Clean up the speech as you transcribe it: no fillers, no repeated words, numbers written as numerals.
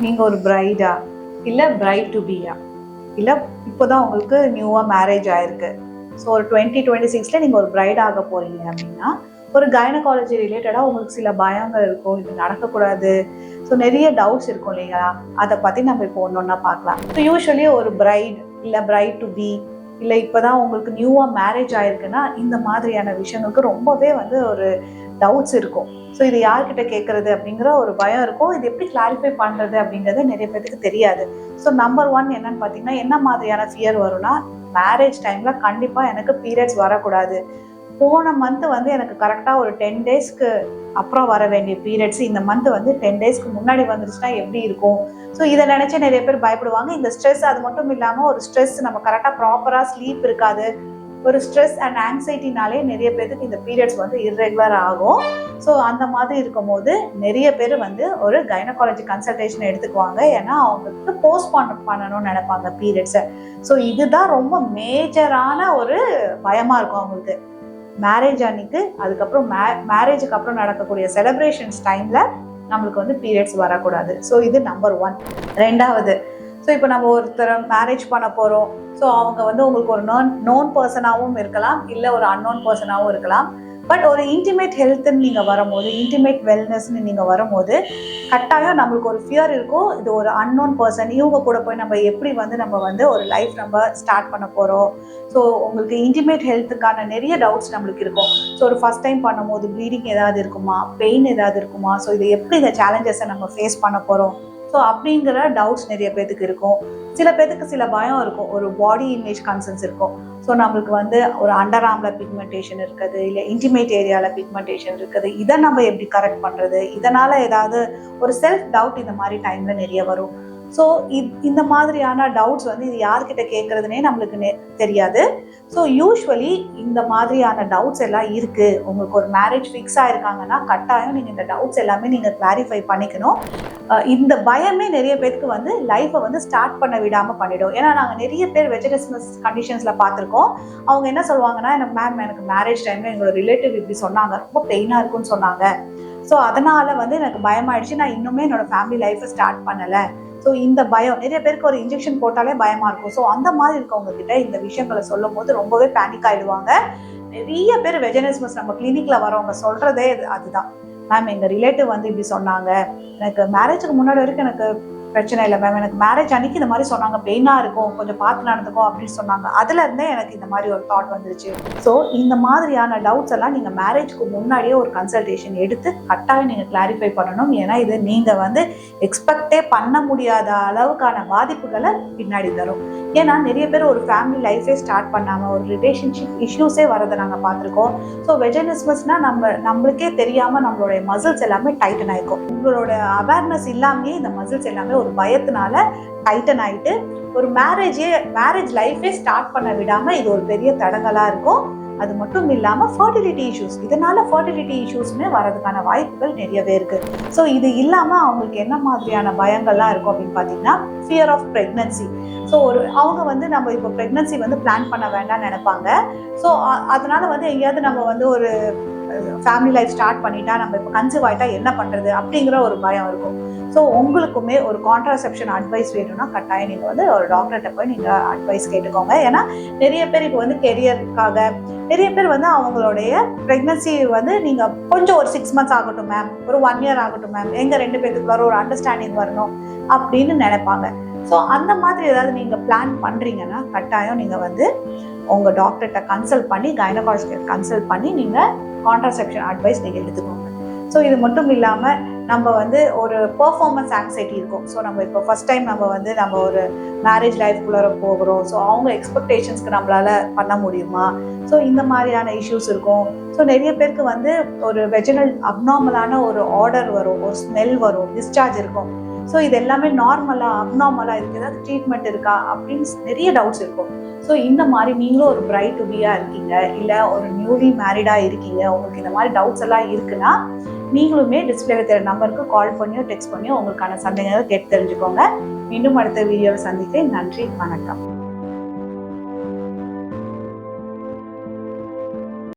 நீங்கள் ஒரு பிரைடா இல்லை பிரைட் டு பியா இல்லை இப்போ தான் உங்களுக்கு நியூவாக மேரேஜ் ஆயிருக்கு. ஸோ ஒரு 2026 நீங்கள் ஒரு பிரைட் ஆக போகிறீங்க அப்படின்னா ஒரு கைனகாலஜி ரிலேட்டடாக உங்களுக்கு சில பயங்கள் இருக்கும், இது நடக்கக்கூடாது. ஸோ நிறைய டவுட்ஸ் இருக்கும் இல்லைங்களா? அதை பற்றி நம்ம இப்போ ஒன்று ஒன்றா பார்க்கலாம். ஸோ யூஸ்வலி ஒரு பிரைட் இல்லை பிரைட் டு பி இல்லை இப்போ தான் உங்களுக்கு நியூவாக மேரேஜ் ஆயிருக்குன்னா இந்த மாதிரியான விஷயங்களுக்கு ரொம்பவே ஒரு டவுட்ஸ் இருக்கும். ஸோ இது யார்கிட்ட கேட்குறது அப்படிங்கிற ஒரு பயம் இருக்கும். இது எப்படி கிளாரிஃபை பண்ணுறது அப்படிங்கிறது நிறைய பேருக்கு தெரியாது. ஸோ நம்பர் 1 என்னன்னு பார்த்தீங்கன்னா, என்ன மாதிரியான ஃபியர் வரும்னா, மேரேஜ் டைமில் கண்டிப்பாக எனக்கு பீரியட்ஸ் வரக்கூடாது. போன மந்த் எனக்கு கரெக்டாக ஒரு 10 டேஸ்க்கு அப்புறம் வர வேண்டிய பீரியட்ஸ் இந்த மந்த் 10 டேஸ்க்கு முன்னாடி வந்துருச்சுன்னா எப்படி இருக்கும்? ஸோ இதை நினச்சி நிறைய பேர் பயப்படுவாங்க. இந்த ஸ்ட்ரெஸ் அது மட்டும் இல்லாமல் ஒரு ஸ்ட்ரெஸ் நம்ம கரெக்டாக ப்ராப்பராக ஸ்லீப் இருக்காது. ஒரு ஸ்ட்ரெஸ் அண்ட் ஆங்ஸைட்டினாலே நிறைய பேருக்கு இந்த பீரியட்ஸ் இர்ரெகுலர் ஆகும். ஸோ அந்த மாதிரி இருக்கும்போது நிறைய பேர் ஒரு கைனகாலஜி கன்சல்டேஷன் எடுத்துக்குவாங்க. ஏன்னா அவங்களுக்கு போஸ்ட்பான் பண்ணணும்னு நினைப்பாங்க பீரியட்ஸை. ஸோ இதுதான் ரொம்ப மேஜரான ஒரு பயமாக இருக்கும் அவங்களுக்கு. மேரேஜ் அன்னைக்கு அதுக்கப்புறம் மேரேஜுக்கு அப்புறம் நடக்கக்கூடிய செலிப்ரேஷன்ஸ் டைமில் நம்மளுக்கு பீரியட்ஸ் வரக்கூடாது. ஸோ இது நம்பர் 1. ரெண்டாவது, ஸோ இப்போ நம்ம ஒருத்தரை மேரேஜ் பண்ண போகிறோம். ஸோ அவங்க உங்களுக்கு ஒரு நோன் பர்சனாகவும் இருக்கலாம், இல்லை ஒரு அன்னோன் பர்சனாகவும் இருக்கலாம். பட் ஒரு இன்டிமேட் ஹெல்த்துன்னு நீங்கள் வரும்போது, இன்டிமேட் வெல்னஸ்ன்னு நீங்கள் வரும்போது கட்டாயம் நம்மளுக்கு ஒரு ஃபியர் இருக்கும். இது ஒரு அன்னோன் பர்சன், இவங்க கூட போய் நம்ம எப்படி நம்ம ஒரு லைஃப் நம்ம ஸ்டார்ட் பண்ண போகிறோம். ஸோ உங்களுக்கு இன்டிமேட் ஹெல்த்துக்கான நிறைய டவுட்ஸ் நம்மளுக்கு இருக்கும். ஸோ ஒரு ஃபஸ்ட் டைம் பண்ணும்போது ப்ளீடிங் ஏதாவது இருக்குமா, பெயின் ஏதாவது இருக்குமா, ஸோ இது எப்படி இந்த சேலஞ்சஸை நம்ம ஃபேஸ் பண்ண போகிறோம், ஸோ அப்படிங்கிற டவுட்ஸ் நிறைய பேருக்கு இருக்கும். சில பேருக்கு சில பயம் இருக்கும், ஒரு பாடி இமேஜ் கன்சர்ன்ஸ் இருக்கும். ஸோ நம்மளுக்கு ஒரு அண்டர் ஆர்மில் பிக்மெண்டேஷன் இருக்குது, இல்லை இன்டிமேட் ஏரியாவில் பிக்மெண்டேஷன் இருக்குது, இதை நம்ம எப்படி கரெக்ட் பண்ணுறது, இதனால் ஏதாவது ஒரு செல்ஃப் டவுட் இந்த மாதிரி டைமில் நிறைய வரும். ஸோ இந்த மாதிரியான டவுட்ஸ் இது யார்கிட்ட கேட்குறதுனே நம்மளுக்கு தெரியாது. ஸோ யூஸ்வலி இந்த மாதிரியான டவுட்ஸ் எல்லாம் இருக்குது. உங்களுக்கு ஒரு மேரேஜ் ஃபிக்ஸ் ஆகிருக்காங்கன்னா கட்டாயம் நீங்கள் இந்த டவுட்ஸ் எல்லாமே நீங்கள் கிளாரிஃபை பண்ணிக்கணும். இந்த பயமே நிறைய பேருக்கு லைஃப்பை ஸ்டார்ட் பண்ண விடாமல் பண்ணிடும். ஏன்னா நாங்கள் நிறைய பேர் வெஜிடேஷனல் கண்டிஷன்ஸில் பார்த்துருக்கோம். அவங்க என்ன சொல்லுவாங்கன்னா, எனக்கு மேரேஜ் டைமில் எங்களோட ரிலேட்டிவ் இப்படி சொன்னாங்க, ரொம்ப பெயினாக இருக்குன்னு சொன்னாங்க. ஸோ அதனால் எனக்கு பயமாயிடுச்சு, நான் இன்னுமே என்னோடய ஃபேமிலி லைஃப்பை ஸ்டார்ட் பண்ணலை. ஸோ இந்த பயம் நிறைய பேருக்கு ஒரு இன்ஜெக்ஷன் போட்டாலே பயமாக இருக்கும். ஸோ அந்த மாதிரி இருக்கவங்க கிட்ட இந்த விஷயங்களை சொல்லும் போது ரொம்பவே பேனிக் ஆகிடுவாங்க. நிறைய பேர் வெஜினஸ்மஸ் நம்ம கிளினிக்கில் வரவங்க சொல்கிறதே அதுதான். மேம் எங்கள் ரிலேட்டிவ் இப்படி சொன்னாங்க, எனக்கு மேரேஜுக்கு முன்னாடி வரைக்கும் எனக்கு பிரச்சனை இல்லை மேம், எனக்கு மேரேஜ் அன்னைக்கு இந்த மாதிரி சொன்னாங்க, பெயினாக இருக்கும், கொஞ்சம் பார்த்து நடந்துக்கும் அப்படின்னு சொன்னாங்க. அதுலேருந்தே எனக்கு இந்த மாதிரி ஒரு தாட் வந்துருச்சு. ஸோ இந்த மாதிரியான டவுட்ஸ் எல்லாம் நீங்கள் மேரேஜ்க்கு முன்னாடியே ஒரு கன்சல்டேஷன் எடுத்து கட்டாயம் நீங்கள் கிளாரிஃபை பண்ணணும். ஏன்னா இது நீங்கள் எக்ஸ்பெக்டே பண்ண முடியாத அளவுக்கான பாதிப்புகளை பின்னாடி தரும். ஏன்னா நிறைய பேர் ஒரு ஃபேமிலி லைஃபே ஸ்டார்ட் பண்ணாமல் ஒரு ரிலேஷன்ஷிப் இஷ்யூஸே வரதை நாங்கள் பார்த்துருக்கோம். ஸோ வெஜினஸ்மஸ்னால் நம்மளுக்கே தெரியாமல் நம்மளுடைய மசில்ஸ் எல்லாமே டைட்டன் ஆகிக்கும். உங்களோட அவேர்னஸ் இல்லாமே இந்த மசில்ஸ் எல்லாமே ஒரு பயத்தினால டைட்டன் ஆகிட்டு ஒரு மேரேஜ் லைஃபே ஸ்டார்ட் பண்ண விடாமல் இது ஒரு பெரிய தடங்கலாக இருக்கும். அது மட்டும் இல்லாமல் ஃபர்டிலிட்டி இஷ்யூஸ், இதனால ஃபர்டிலிட்டி இஷ்யூஸ்மே வரதுக்கான வாய்ப்புகள் நிறையவே இருக்கு. ஸோ இது இல்லாமல் அவங்களுக்கு என்ன மாதிரியான பயங்கள்லாம் இருக்கும் அப்படின்னு பார்த்தீங்கன்னா, ஃபியர் ஆஃப் ப்ரெக்னன்சி. ஸோ அவங்க நம்ம இப்போ ப்ரெக்னன்சி பிளான் பண்ண வேண்டாம்னு நினைப்பாங்க. ஸோ அதனால எங்கேயாவது நம்ம ஒரு ஃபேமிலி லைஃப் ஸ்டார்ட் பண்ணிட்டா நம்ம இப்போ கன்சீவ் ஆகிட்டா என்ன பண்ணுறது அப்படிங்கிற ஒரு பயம் இருக்கும். ஸோ உங்களுக்குமே ஒரு கான்ட்ராசெப்ஷன் அட்வைஸ் வேணும்னா கட்டாயம் நீங்கள் ஒரு டாக்டர்கிட்ட போய் நீங்கள் அட்வைஸ் கேட்டுக்கோங்க. ஏன்னா நிறைய பேர் இப்போ கெரியருக்காக நிறைய பேர் அவங்களுடைய ப்ரெக்னன்சி நீங்கள் கொஞ்சம் ஒரு 6 months ஆகட்டும் மேம், ஒரு 1 year ஆகட்டும் மேம், எங்கள் 2 பேருக்குள்ள ஒரு அண்டர்ஸ்டாண்டிங் வரணும் அப்படின்னு நினைப்பாங்க. ஸோ அந்த மாதிரி ஏதாவது நீங்கள் பிளான் பண்ணுறீங்கன்னா கட்டாயம் நீங்கள் உங்கள் டாக்டர்கிட்ட கன்சல்ட் பண்ணி, கைனகாலஜிஸ்ட் கன்சல்ட் பண்ணி நீங்கள் கான்ட்ராசெப்ஷன் அட்வைஸ் நீங்கள் எடுத்துக்கோங்க. ஸோ இது மட்டும் இல்லாமல் நம்ம ஒரு பெர்ஃபார்மன்ஸ் ஆங்ஸைட்டி இருக்கும். ஸோ நம்ம இப்போ ஃபஸ்ட் டைம் நம்ம ஒரு மேரேஜ் லைஃப்குள்ளே போகிறோம். ஸோ அவங்க எக்ஸ்பெக்டேஷன்ஸ்க்கு நம்மளால் பண்ண முடியுமா? ஸோ இந்த மாதிரியான இஷ்யூஸ் இருக்கும். ஸோ நிறைய பேருக்கு ஒரு வெஜினல் அப்நார்மலான ஒரு ஆர்டர் வரும், ஒரு ஸ்மெல் வரும், டிஸ்சார்ஜ் இருக்கும். ஸோ இது எல்லாமே நார்மலாக அப்நார்மலாக இருக்குது, ஏதாவது ட்ரீட்மெண்ட் இருக்கா அப்படின்னு நிறைய டவுட்ஸ் இருக்கும். ஸோ இந்த மாதிரி நீங்களும் ஒரு பிரைட் டு பியாக இருக்கீங்க, இல்லை ஒரு நியூலி மேரிடாக இருக்கீங்க, உங்களுக்கு இந்த மாதிரி டவுட்ஸ் எல்லாம் இருக்குன்னா நீங்களுமே டிஸ்பிளேல தெரிய நம்பருக்கு கால் பண்ணியோ டெக்ஸ்ட் பண்ணியோ உங்களுக்கான சந்தேகங்களை கேட்டு தெரிஞ்சுக்கோங்க. மீண்டும் அடுத்த வீடியோவில் சந்திக்கிறேன். நன்றி, வணக்கம்.